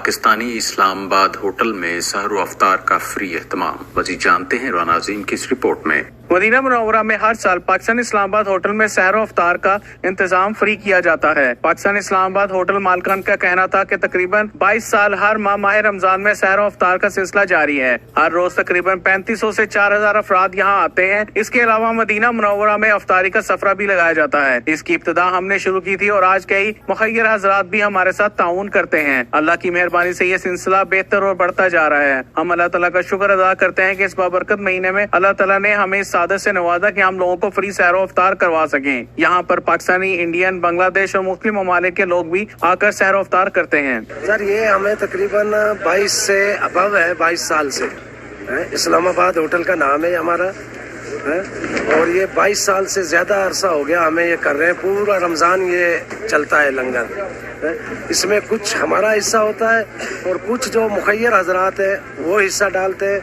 پاکستانی اسلام آباد ہوٹل میں سحر و افطار کا فری اہتمام، مزید جانتے ہیں روان عظیم کی اس رپورٹ میں۔ مدینہ منورہ میں ہر سال پاکستان اسلام آباد ہوٹل میں سحر و افطار کا انتظام فری کیا جاتا ہے۔ پاکستان اسلام آباد ہوٹل مالکان کا کہنا تھا کہ تقریباً 22 سال ہر ماہ رمضان میں سحر و افطار کا سلسلہ جاری ہے۔ ہر روز تقریباً 3500 سے 4000 افراد یہاں آتے ہیں۔ اس کے علاوہ مدینہ منورہ میں افطاری کا سفرہ بھی لگایا جاتا ہے۔ اس کی ابتدا ہم نے شروع کی تھی اور آج کئی مخیر حضرات بھی ہمارے ساتھ تعاون کرتے ہیں۔ اللہ کی مہربانی سے یہ سلسلہ بہتر اور بڑھتا جا رہا ہے۔ ہم اللہ تعالیٰ کا شکر ادا کرتے ہیں کہ اس بابرکت مہینے میں اللہ تعالیٰ نے ہمیں اس سعادت سے نوازا کہ ہم لوگوں کو فری سحر و افطار کروا سکیں۔ یہاں پر پاکستانی، انڈین، بنگلہ دیش اور مختلف ممالک کے لوگ بھی آ کر سحر و افطار کرتے ہیں۔ سر یہ ہمیں تقریباً 22 سے ابو ہے، 22 سال سے اسلام آباد ہوٹل کا نام ہے ہمارا، اور یہ 22 سال سے زیادہ عرصہ ہو گیا ہمیں یہ کر رہے ہیں۔ پورا رمضان یہ چلتا ہے لنگر۔ اس میں کچھ ہمارا حصہ ہوتا ہے اور کچھ جو مخیر حضرات ہیں وہ حصہ ڈالتے ہیں۔